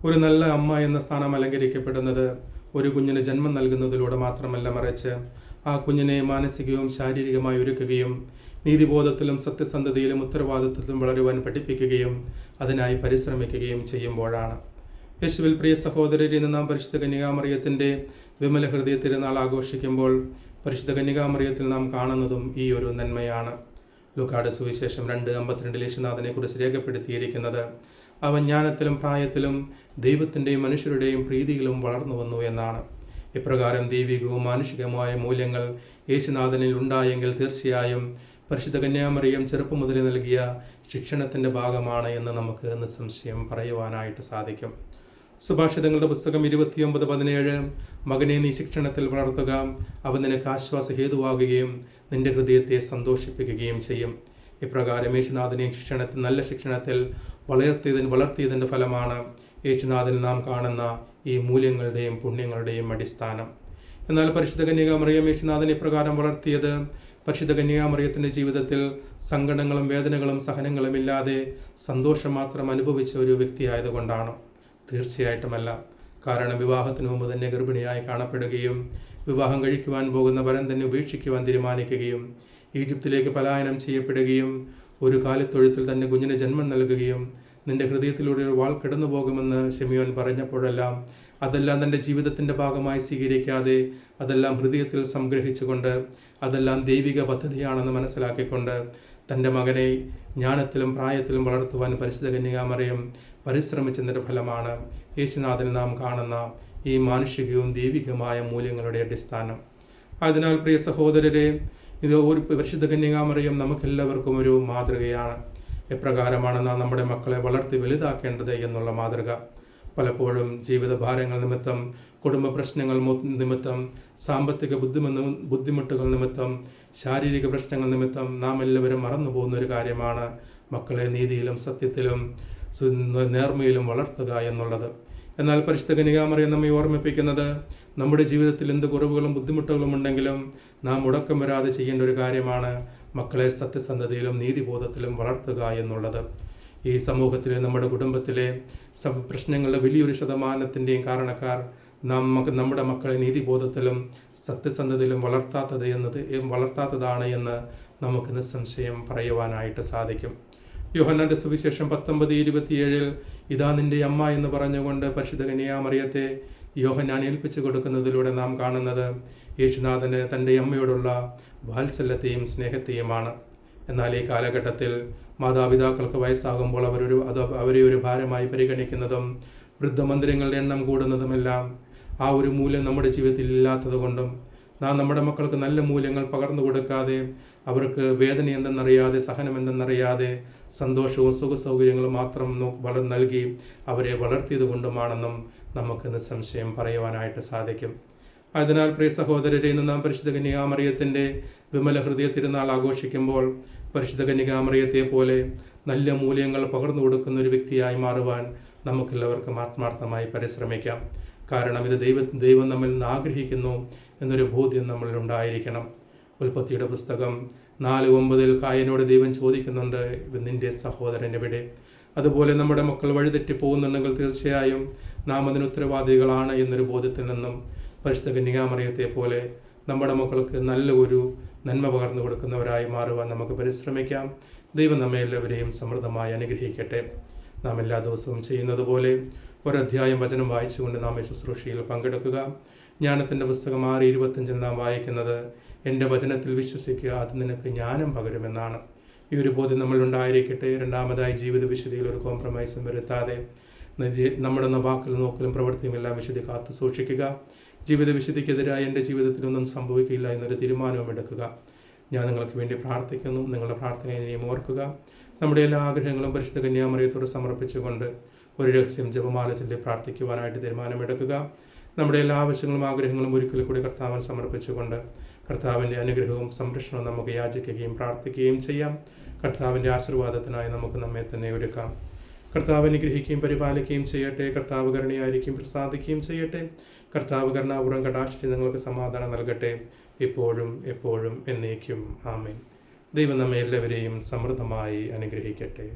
ഒരു നല്ല അമ്മ എന്ന സ്ഥാനം അലങ്കരിക്കപ്പെടുന്നത് ഒരു കുഞ്ഞിന് ജന്മം നൽകുന്നതിലൂടെ മാത്രമല്ല, മറിച്ച് ആ കുഞ്ഞിനെ മാനസികവും ശാരീരികമായി ഒരുക്കുകയും നീതിബോധത്തിലും സത്യസന്ധതയിലും ഉത്തരവാദിത്വത്തിലും വളരുവാൻ പഠിപ്പിക്കുകയും അതിനായി പരിശ്രമിക്കുകയും ചെയ്യുമ്പോഴാണ്. യേശുവിൽ പ്രിയ സഹോദരരിൽ നിന്ന് നാം പരിശുദ്ധ കന്യകാമറിയത്തിൻ്റെ വിമല ഹൃദയ തിരുനാൾ ആഘോഷിക്കുമ്പോൾ പരിശുദ്ധ കന്യകാമറിയത്തിൽ നാം കാണുന്നതും ഈ ഒരു നന്മയാണ്. ലൂക്കായുടെ സുവിശേഷം 2:52 യേശുനാഥനെ കുറിച്ച് രേഖപ്പെടുത്തിയിരിക്കുന്നത് അവൻ ജ്ഞാനത്തിലും പ്രായത്തിലും ദൈവത്തിൻ്റെയും മനുഷ്യരുടെയും പ്രീതിയിലും വളർന്നു വന്നു എന്നാണ്. ഇപ്രകാരം ദൈവികവും മാനുഷികവുമായ മൂല്യങ്ങൾ യേശുനാഥനിൽ ഉണ്ടായെങ്കിൽ തീർച്ചയായും പരിശുദ്ധ കന്യാമറിയം ചെറുപ്പം മുതലേ നൽകിയ ശിക്ഷണത്തിൻ്റെ ഭാഗമാണ് എന്ന് നമുക്ക് നിസ്സംശയം പറയുവാനായിട്ട് സാധിക്കും. സുഭാഷിതങ്ങളുടെ പുസ്തകം 29:17 മകനെ നീ ശിക്ഷണത്തിൽ വളർത്തുക, അവ നിനക്ക് ആശ്വാസ ഹേതുവാകുകയും നിന്റെ ഹൃദയത്തെ സന്തോഷിപ്പിക്കുകയും ചെയ്യും. ഇപ്രകാരം യേശുനാഥനെയും നല്ല ശിക്ഷണത്തിൽ വളർത്തിയതിൻ്റെ ഫലമാണ് യേശുനാഥനിൽ നാം കാണുന്ന ഈ മൂല്യങ്ങളുടെയും പുണ്യങ്ങളുടെയും അടിസ്ഥാനം. എന്നാൽ പരിശുദ്ധ കന്യകാമറിയം യേശുനാഥനെ ഇപ്രകാരം വളർത്തിയത് പരിശുദ്ധ കന്യകാമറിയത്തിൻ്റെ ജീവിതത്തിൽ സങ്കടങ്ങളും വേദനകളും സഹനങ്ങളും ഇല്ലാതെ സന്തോഷം മാത്രം അനുഭവിച്ച ഒരു വ്യക്തിയായതുകൊണ്ടാണ്? തീർച്ചയായിട്ടുമല്ല. കാരണം വിവാഹത്തിന് മുമ്പ് തന്നെ ഗർഭിണിയായി കാണപ്പെടുകയും വിവാഹം കഴിക്കുവാൻ പോകുന്ന വരൻ തന്നെ ഉപേക്ഷിക്കുവാൻ തീരുമാനിക്കുകയും ഈജിപ്തിലേക്ക് പലായനം ചെയ്യപ്പെടുകയും ഒരു കാലിത്തൊഴുത്തിൽ തന്നെ കുഞ്ഞിന് ജന്മം നൽകുകയും നിന്റെ ഹൃദയത്തിലൂടെ ഒരു വാൾ കിടന്നു പോകുമെന്ന് ശിമിയോൻ പറഞ്ഞപ്പോഴെല്ലാം അതെല്ലാം തൻ്റെ ജീവിതത്തിൻ്റെ ഭാഗമായി സ്വീകരിക്കാതെ അതെല്ലാം ഹൃദയത്തിൽ സംഗ്രഹിച്ചുകൊണ്ട് അതെല്ലാം ദൈവിക പദ്ധതിയാണെന്ന് മനസ്സിലാക്കിക്കൊണ്ട് തൻ്റെ മകനെ ജ്ഞാനത്തിലും പ്രായത്തിലും വളർത്തുവാൻ പരിശുദ്ധ കന്യകാമറിയം പരിശ്രമിച്ചതിൻ്റെ ഫലമാണ് യേശുനാഥനിൽ നാം കാണുന്ന ഈ മാനുഷികവും ദൈവികമായ മൂല്യങ്ങളുടെ അടിസ്ഥാനം. അതിനാൽ പ്രിയ സഹോദരരെ, ഇത് ഒരു പരിശുദ്ധ കന്യകാമറിയം നമുക്കെല്ലാവർക്കും ഒരു മാതൃകയാണ്. എപ്രകാരമാണ് നാം നമ്മുടെ മക്കളെ വളർത്തി വലുതാക്കേണ്ടത് എന്നുള്ള മാതൃക. പലപ്പോഴും ജീവിതഭാരങ്ങൾ നിമിത്തം, കുടുംബ പ്രശ്നങ്ങൾ നിമിത്തം, സാമ്പത്തിക ബുദ്ധിമുട്ടുകൾ നിമിത്തം, ശാരീരിക പ്രശ്നങ്ങൾ നിമിത്തം നാം എല്ലാവരും മറന്നു പോകുന്ന ഒരു കാര്യമാണ് മക്കളെ നീതിയിലും സത്യത്തിലും നേർമയിലും വളർത്തുക എന്നുള്ളത്. എന്നാൽ പരിശുദ്ധ കന്യകാമറിയം നമ്മെ ഓർമ്മിപ്പിക്കുന്നത് നമ്മുടെ ജീവിതത്തിൽ എന്ത് കുറവുകളും ബുദ്ധിമുട്ടുകളും ഉണ്ടെങ്കിലും നാം മുടക്കം വരാതെ ചെയ്യേണ്ട ഒരു കാര്യമാണ് മക്കളെ സത്യസന്ധതയിലും നീതിബോധത്തിലും വളർത്തുക എന്നുള്ളത്. ഈ സമൂഹത്തിലെ നമ്മുടെ കുടുംബത്തിലെ പ്രശ്നങ്ങളുടെ വലിയൊരു ശതമാനത്തിൻ്റെയും കാരണക്കാർ നമ്മുടെ മക്കളെ നീതിബോധത്തിലും സത്യസന്ധതയിലും വളർത്താത്തതാണ് എന്ന് നമുക്ക് നിസ്സംശയം പറയുവാനായിട്ട് സാധിക്കും. യോഹന്നാന്റെ സുവിശേഷം 19:27 ഇതാ നിന്റെ അമ്മ എന്ന് പറഞ്ഞുകൊണ്ട് പരിശുദ്ധ കന്യകാമറിയത്തെ യോഹന്നാൻ ഏൽപ്പിച്ചു കൊടുക്കുന്നതിലൂടെ നാം കാണുന്നത് യേശുനാഥന് തൻ്റെ അമ്മയോടുള്ള വാത്സല്യത്തെയും സ്നേഹത്തെയുമാണ്. എന്നാൽ ഈ കാലഘട്ടത്തിൽ മാതാപിതാക്കൾക്ക് വയസ്സാകുമ്പോൾ അവരെ ഒരു ഭാരമായി പരിഗണിക്കുന്നതും വൃദ്ധമന്ദിരങ്ങളുടെ എണ്ണം കൂടുന്നതുമെല്ലാം ആ ഒരു മൂല്യം നമ്മുടെ ജീവിതത്തിൽ ഇല്ലാത്തതുകൊണ്ടും നാം നമ്മുടെ മക്കൾക്ക് നല്ല മൂല്യങ്ങൾ പകർന്നു കൊടുക്കാതെ അവർക്ക് വേദന എന്തെന്നറിയാതെ സഹനം എന്തെന്നറിയാതെ സന്തോഷവും സുഖസൗകര്യങ്ങളും മാത്രം നൽകി അവരെ വളർത്തിയത് കൊണ്ടുമാണെന്നും നമുക്ക് നിസ്സംശയം പറയുവാനായിട്ട് സാധിക്കും. അതിനാൽ പ്രിയ സഹോദരരെ, ഇന്ന് നാം പരിശുദ്ധ കന്യകാമറിയത്തിൻ്റെ വിമല ഹൃദയ തിരുനാൾ ആഘോഷിക്കുമ്പോൾ പരിശുദ്ധ കന്യകാമറിയത്തെ പോലെ നല്ല മൂല്യങ്ങൾ പകർന്നു കൊടുക്കുന്ന ഒരു വ്യക്തിയായി മാറുവാൻ നമുക്കെല്ലാവർക്കും ആത്മാർത്ഥമായി പരിശ്രമിക്കാം. കാരണം ഇത് ദൈവം നമ്മിൽ നിന്ന് ആഗ്രഹിക്കുന്നു എന്നൊരു ബോധ്യം നമ്മളിൽ ഉണ്ടായിരിക്കണം. ഉൽപ്പത്തിയുടെ പുസ്തകം 4:9 കായനോട് ദൈവം ചോദിക്കുന്നുണ്ട്, നിന്റെ സഹോദരൻ എവിടെ? അതുപോലെ നമ്മുടെ മക്കൾ വഴിതെറ്റി പോകുന്നുണ്ടെങ്കിൽ തീർച്ചയായും നാം അതിന് ഉത്തരവാദികളാണ് എന്നൊരു ബോധ്യത്തിൽ നിന്നും പരിശുദ്ധ കന്യകാമറിയത്തെ പോലെ നമ്മുടെ മക്കൾക്ക് നല്ല ഒരു നന്മ പകർന്നു കൊടുക്കുന്നവരായി മാറുവാൻ നമുക്ക് പരിശ്രമിക്കാം. ദൈവം നമ്മെ എല്ലാവരെയും സമൃദ്ധമായി അനുഗ്രഹിക്കട്ടെ. നാം എല്ലാ ദിവസവും ചെയ്യുന്നത് പോലെ ഒരധ്യായം വചനം വായിച്ചുകൊണ്ട് നാം ഈ ശുശ്രൂഷയിൽ പങ്കെടുക്കുക. ജ്ഞാനത്തിൻ്റെ പുസ്തകം 6:25 നാം വായിക്കുന്നത്, എൻ്റെ വചനത്തിൽ വിശ്വസിക്കുക, അത് നിനക്ക് ജ്ഞാനം പകരുമെന്നാണ്. ഈ ഒരു ബോധ്യം നമ്മൾ ഉണ്ടായിരിക്കട്ടെ. രണ്ടാമതായി, ജീവിത വിശുദ്ധിയിൽ ഒരു കോംപ്രമൈസും വരുത്താതെ നമ്മുടെ വാക്കിലും നോക്കലും പ്രവൃത്തിയുമെല്ലാം വിശുദ്ധി കാത്തു സൂക്ഷിക്കുക. ജീവിത വിശുദ്ധിക്കെതിരായി എൻ്റെ ജീവിതത്തിലൊന്നും സംഭവിക്കില്ല എന്നൊരു തീരുമാനവും എടുക്കുക. ഞാൻ നിങ്ങൾക്ക് വേണ്ടി പ്രാർത്ഥിക്കുന്നു. നിങ്ങളുടെ പ്രാർത്ഥനയെയും ഓർക്കുക. നമ്മുടെ എല്ലാ ആഗ്രഹങ്ങളും പരിശുദ്ധ കന്യാമറിയത്തോട് സമർപ്പിച്ചുകൊണ്ട് ഒരു രഹസ്യം ജപമാല ചൊല്ലി പ്രാർത്ഥിക്കുവാനായിട്ട് തീരുമാനമെടുക്കുക. നമ്മുടെ എല്ലാ ആവശ്യങ്ങളും ആഗ്രഹങ്ങളും ഒരിക്കൽ കൂടി കർത്താവിന് സമർപ്പിച്ചുകൊണ്ട് കർത്താവിൻ്റെ അനുഗ്രഹവും സംരക്ഷണവും നമുക്ക് യാചിക്കുകയും പ്രാർത്ഥിക്കുകയും ചെയ്യാം. കർത്താവിൻ്റെ ആശീർവാദത്തിനായി നമുക്ക് നമ്മെ തന്നെ ഒരുക്കാം. കർത്താവ് അനുഗ്രഹിക്കുകയും പരിപാലിക്കുകയും ചെയ്യട്ടെ. കർത്താവ് കരുണയായിരിക്കും പ്രസാദിക്കുകയും ചെയ്യട്ടെ. കർത്താവ് കരുണാപൂർവ്വം കടാക്ഷിച്ച് നിങ്ങൾക്ക് സമാധാനം നൽകട്ടെ, ഇപ്പോഴും എപ്പോഴും എന്നേക്കും. ആമേൻ. ദൈവം നമ്മെ എല്ലാവരെയും സമൃദ്ധമായി അനുഗ്രഹിക്കട്ടെ.